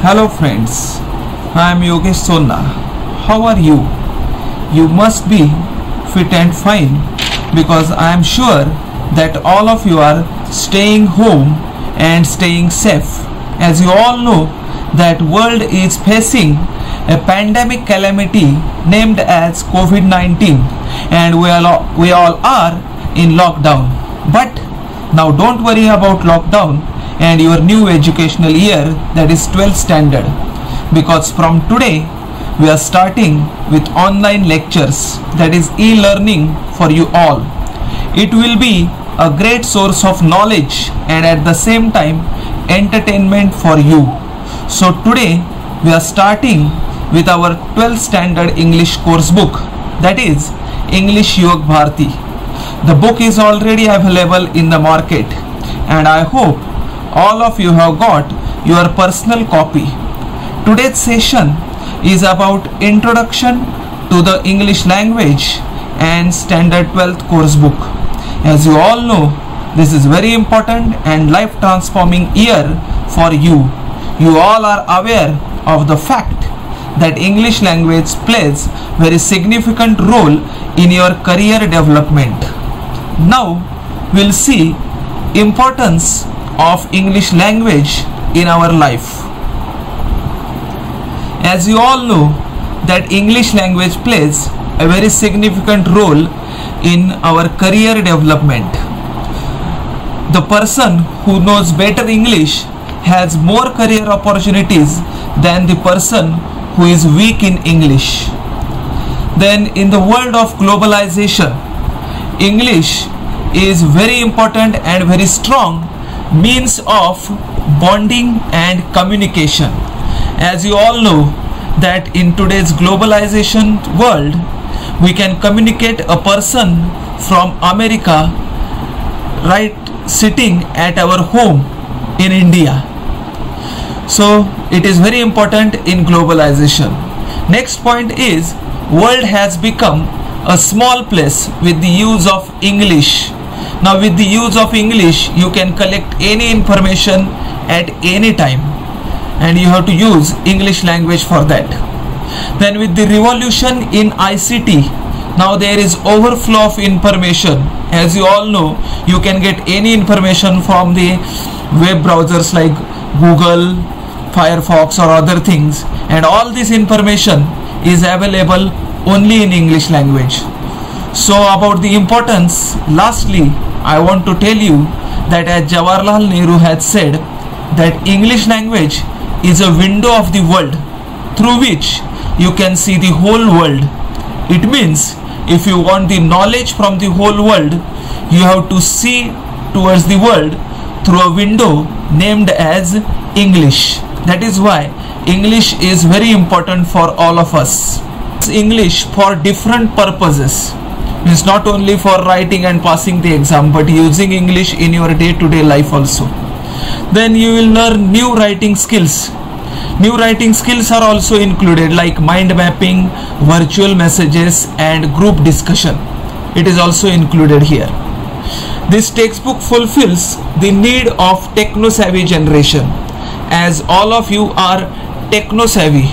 Hello friends, I am Yogesh Sonna. How are you? You must be fit and fine because I am sure that all of you are staying home and staying safe. As you all know that world is facing a pandemic calamity named as COVID-19 and we all are in lockdown. But now don't worry about lockdown and your new educational year, that is 12th standard, because from today we are starting with online lectures, that is e-learning for you all. It will be a great source of knowledge and at the same time entertainment for you. So today we are starting with our 12th standard English course book, that is English Yog Bharati. The book is already available in the market and I hope all of you have got your personal copy. Today's session is about introduction to the English language and standard 12th course book. As you all know, this is very important and life transforming year for you. You all are aware of the fact that English language plays very significant role in your career development. Now we'll see importance of English language in our life. As you all know that English language plays a very significant role in our career development. The person who knows better English has more career opportunities than the person who is weak in English. Then in the world of globalization, English is very important and very strong means of bonding and communication. As you all know that in today's globalization world, we can communicate a person from America right sitting at our home in India. So it is very important in globalization. Next point is world has become a small place with the use of English. Now with the use of English you can collect any information at any time and you have to use English language for that. Then with the revolution in ICT, now there is overflow of information. As you all know, you can get any information from the web browsers like Google, Firefox or other things, and all this information is available only in English language. So about the importance, lastly I want to tell you that as Jawaharlal Nehru had said that English language is a window of the world through which you can see the whole world. It means if you want the knowledge from the whole world, you have to see towards the world through a window named as English. That is why English is very important for all of us. English for different purposes, means not only for writing and passing the exam but using English in your day-to-day life also. Then you will learn new writing skills. New writing skills are also included like mind mapping, virtual messages and group discussion. It is also included here. This textbook fulfills the need of techno-savvy generation. As all of you are techno-savvy,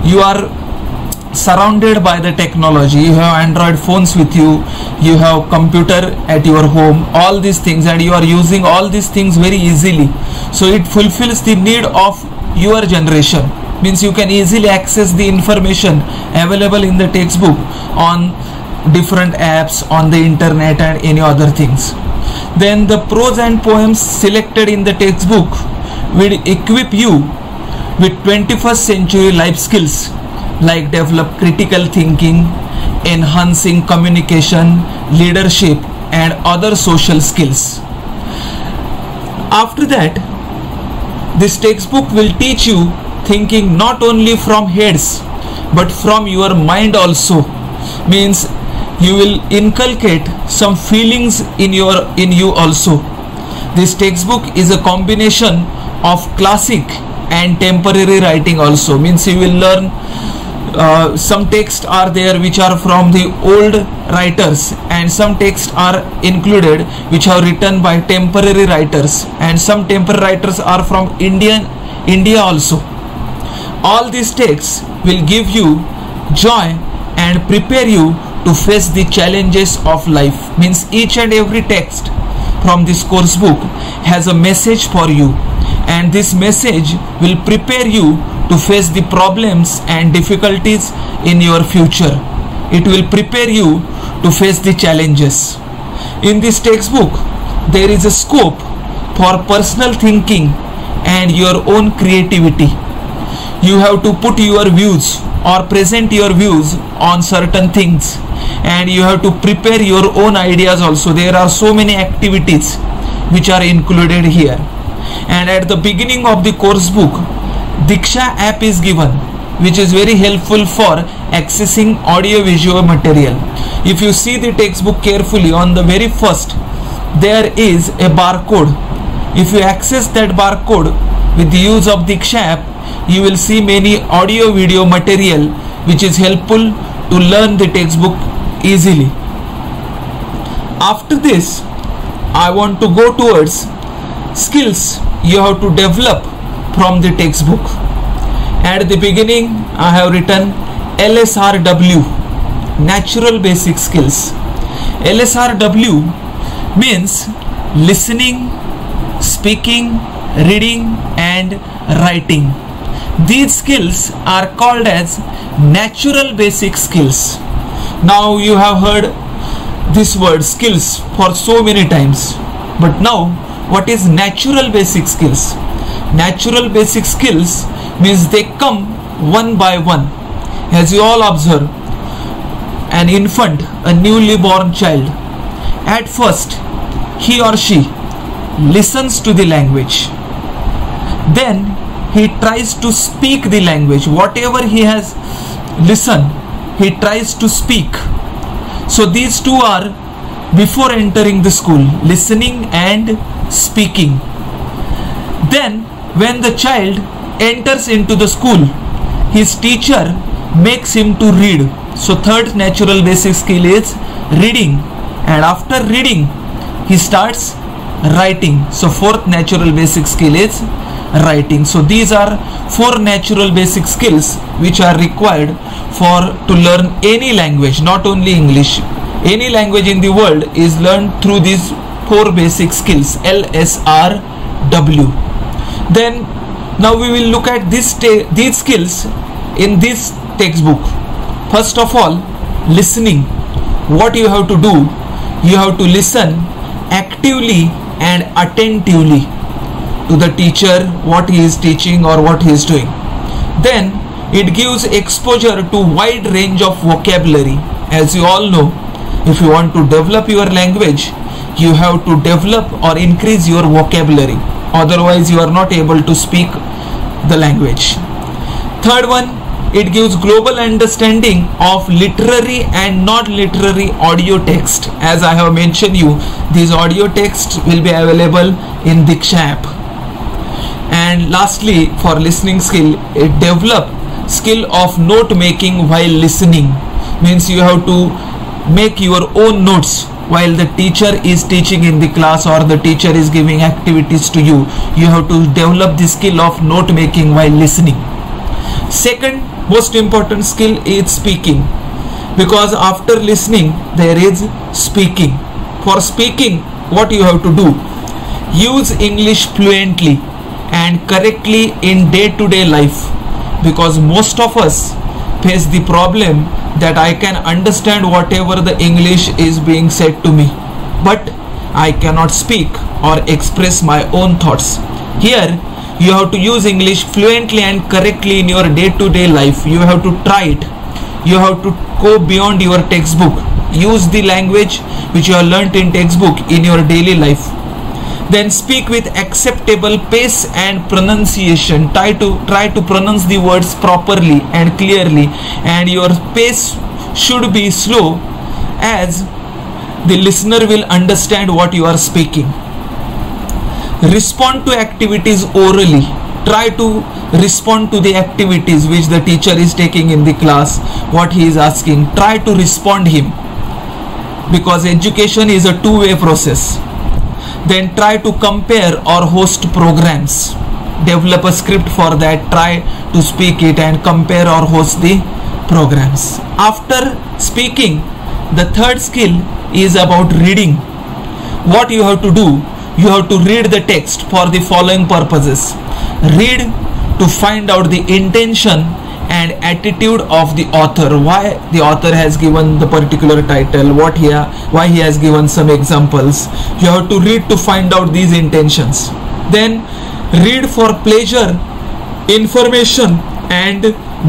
you are surrounded by the technology. You have Android phones with you, you have computer at your home, all these things, and you are using all these things very easily. So it fulfills the need of your generation, means you can easily access the information available in the textbook on different apps, on the internet and any other things. Then the prose and poems selected in the textbook will equip you with 21st century life skills like develop critical thinking, enhancing communication, leadership and other social skills. After that, this textbook will teach you thinking not only from heads but from your mind also, means you will inculcate some feelings in you also. This textbook is a combination of classic and temporary writing also, means you will learn some texts are there which are from the old writers and some texts are included which are written by temporary writers, and some temporary writers are from India also. All these texts will give you joy and prepare you to face the challenges of life. Means each and every text from this course book has a message for you, and this message will prepare you to face the problems and difficulties in your future. It will prepare you to face the challenges. In this textbook, there is a scope for personal thinking and your own creativity. You have to put your views or present your views on certain things, and you have to prepare your own ideas also. There are so many activities which are included here. And at the beginning of the course book, Diksha app is given, which is very helpful for accessing audio visual material. If you see the textbook carefully, on the very first there is a barcode. If you access that barcode with the use of Diksha app, you will see many audio video material which is helpful to learn the textbook easily. After this, I want to go towards skills you have to develop from the textbook. At the beginning, I have written LSRW, Natural Basic Skills. LSRW means listening, speaking, reading and writing. These skills are called as natural basic skills. Now you have heard this word skills for so many times, but now what is natural basic skills? Natural basic skills means they come one by one. As you all observe, an infant, a newly born child, at first he or she listens to the language, then he tries to speak the language. Whatever he has listened, he tries to speak. So these two are before entering the school, listening and speaking. Then when the child enters into the school, his teacher makes him to read. So third natural basic skill is reading, and after reading he starts writing. So fourth natural basic skill is writing. So these are four natural basic skills which are required for to learn any language, not only English. Any language in the world is learned through these four basic skills, LSRW. Then now we will look at these skills in this textbook. First of all, listening. What you have to do? You have to listen actively and attentively to the teacher, what he is teaching or what he is doing. Then it gives exposure to wide range of vocabulary. As you all know, if you want to develop your language, you have to develop or increase your vocabulary. Otherwise you are not able to speak the language. Third one, it gives global understanding of literary and non-literary audio text. As I have mentioned you, these audio texts will be available in Diksha app. And lastly, for listening skill, it develop skill of note making while listening. Means you have to make your own notes while the teacher is teaching in the class or the teacher is giving activities to you. You have to develop the skill of note making while listening. Second most important skill is speaking, because after listening there is speaking. For speaking, what you have to do? Use English fluently and correctly in day-to-day life, because most of us face the problem that I can understand whatever the English is being said to me, but I cannot speak or express my own thoughts. Here you have to use English fluently and correctly in your day-to-day life. You have to try it. You have to go beyond your textbook. Use the language which you have learnt in textbook in your daily life. Then speak with acceptable pace and pronunciation. Try to pronounce the words properly and clearly, and your pace should be slow as the listener will understand what you are speaking. Respond to activities orally. Try to respond to the activities which the teacher is taking in the class, what he is asking. Try to respond him, because education is a two-way process. Then try to compare or host programs. develop a script for that, try to speak it and compare or host the programs. After speaking, the third skill is about reading. What you have to do, you have to read the text for the following purposes. Read to find out the intention and attitude of the author, why the author has given the particular title, why he has given some examples. You have to read to find out these intentions. Then read for pleasure, information and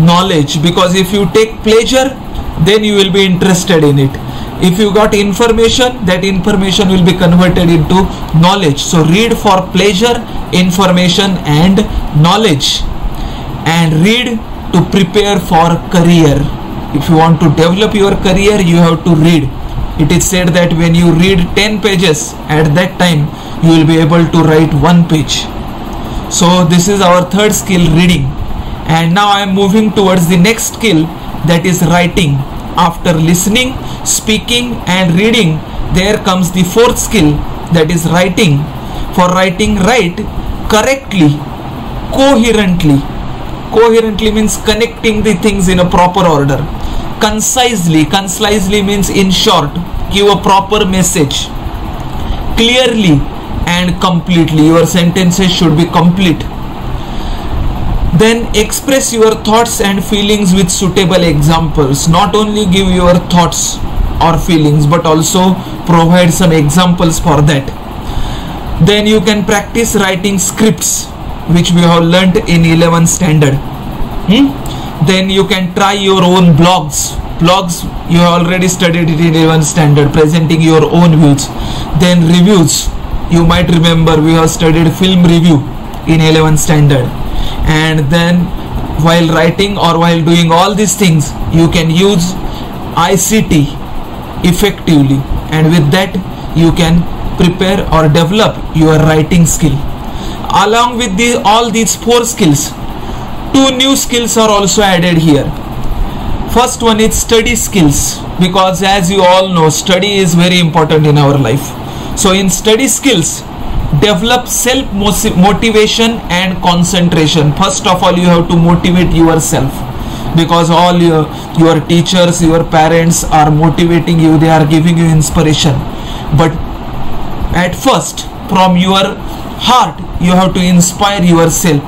knowledge, because if you take pleasure, then you will be interested in it. If you got information, that information will be converted into knowledge. So read for pleasure, information and knowledge, and read to prepare for career. If you want to develop your career, you have to read. It is said that when you read 10 pages at that time, you will be able to write 1 page. So this is our third skill, reading. And now I am moving towards the next skill, that is writing. After listening, speaking and reading, there comes the fourth skill, that is writing. For writing, write correctly, coherently. Coherently means connecting the things in a proper order. Concisely, concisely means in short, give a proper message. Clearly and completely, your sentences should be complete. Then express your thoughts and feelings with suitable examples. Not only give your thoughts or feelings, but also provide some examples for that. Then you can practice writing scripts, which we have learnt in 11th standard. Then you can try your own blogs. Blogs you have already studied it in 11th standard, presenting your own views. Then reviews, you might remember we have studied film review in 11th standard. And then while writing or while doing all these things, you can use ICT effectively, and with that you can prepare or develop your writing skill. Along with all these 4 skills, 2 new skills are also added here. First one is study skills, because as you all know, study is very important in our life. So in study skills, develop self motivation and concentration. First of all, you have to motivate yourself, because all your teachers, your parents are motivating you, they are giving you inspiration. But at first, from your heart, you have to inspire yourself,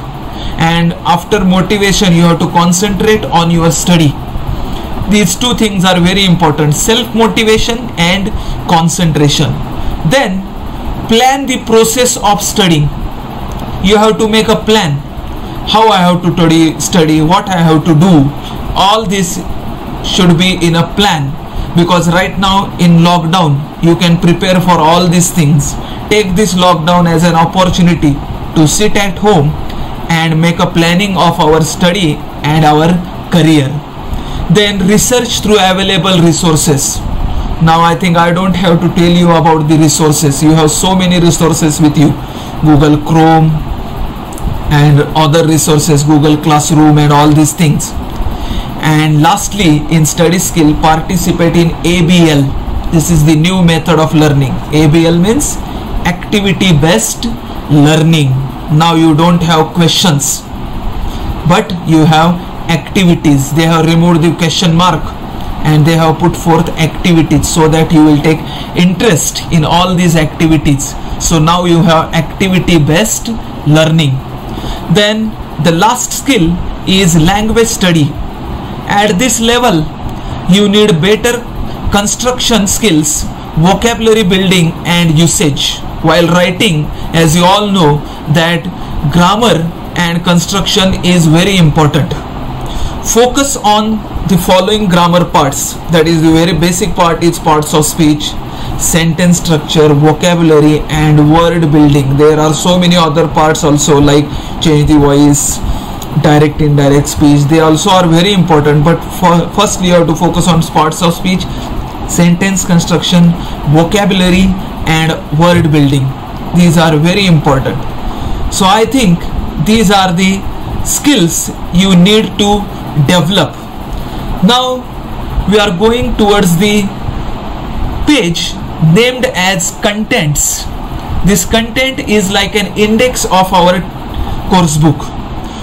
and after motivation, you have to concentrate on your study. These 2 things are very important, self motivation and concentration. Then plan the process of studying. You have to make a plan, how I have to study, what I have to do. All this should be in a plan, because right now in lockdown you can prepare for all these things. Take this lockdown as an opportunity to sit at home and make a planning of our study and our career. Then research through available resources. Now I think I don't have to tell you about the resources. You have so many resources with you. Google Chrome and other resources, Google Classroom and all these things. And lastly, in study skill, participate in ABL. This is the new method of learning. ABL means activity based learning. Now you don't have questions, but you have activities. They have removed the question mark and they have put forth activities, so that you will take interest in all these activities. So now you have activity based learning. Then the last skill is language study. At this level, you need better construction skills, vocabulary building and usage. While writing, as you all know, that grammar and construction is very important. Focus on the following grammar parts. That is the very basic part, is parts of speech, sentence structure, vocabulary and word building. There are so many other parts also, like change the voice, direct indirect speech. They also are very important, but firstly you have to focus on parts of speech, sentence construction, vocabulary and word building. These are very important. So I think these are the skills you need to develop. Now we are going towards the page named as contents. This content is like an index of our course book.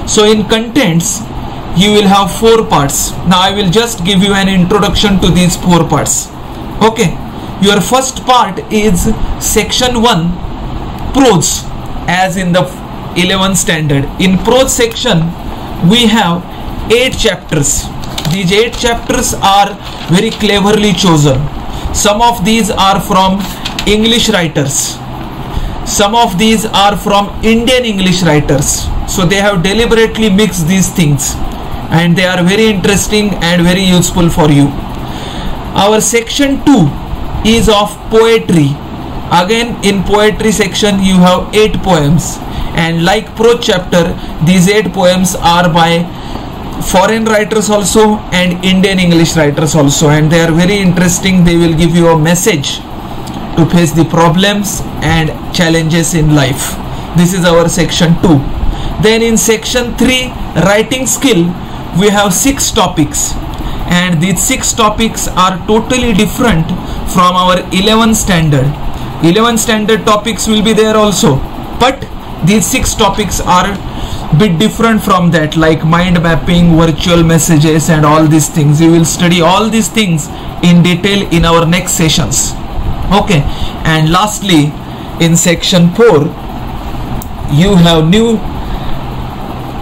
So in contents you will have 4 parts. Now I will just give you an introduction to these 4 parts. Okay, your first part is section 1, prose, as in the 11th standard. In prose section we have 8 chapters. These 8 chapters are very cleverly chosen. Some of these are from English writers. Some of these are from Indian English writers. So they have deliberately mixed these things, and they are very interesting and very useful for you. Our section 2 is of poetry. Again, in poetry section you have 8 poems, and like prose chapter, these 8 poems are by foreign writers also and Indian English writers also, and they are very interesting. They will give you a message to face the problems and challenges in life. This is our section 2. Then in section 3, writing skill, we have 6 topics, and these 6 topics are totally different from our 11th standard. 11th standard topics will be there also, but these 6 topics are bit different from that, like mind mapping, virtual messages, and all these things. We will study all these things in detail in our next sessions. Okay, and lastly, in section 4 you have new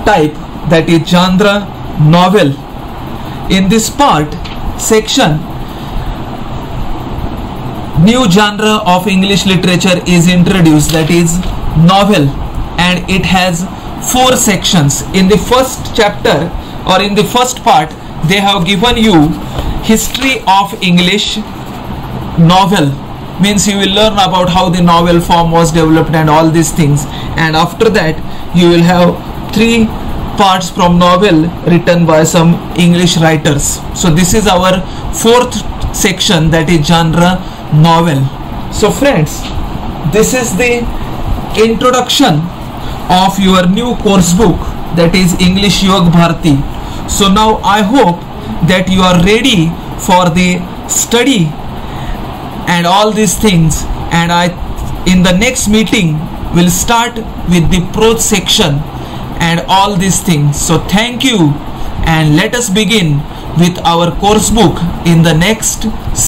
type, that is genre novel. In this part section, new genre of English literature is introduced, that is novel, and it has 4 sections. In the first chapter, or in the first part, they have given you history of English novel, means you will learn about how the novel form was developed and all these things, and after that you will have 3 parts from novel written by some English writers. So this is our 4th section, that is genre novel. So friends, this is the introduction of your new course book, that is English Yog Bharati. So now I hope that you are ready for the study and all these things, and in the next meeting will start with the prose section and all these things. So thank you, and let us begin with our course book in the next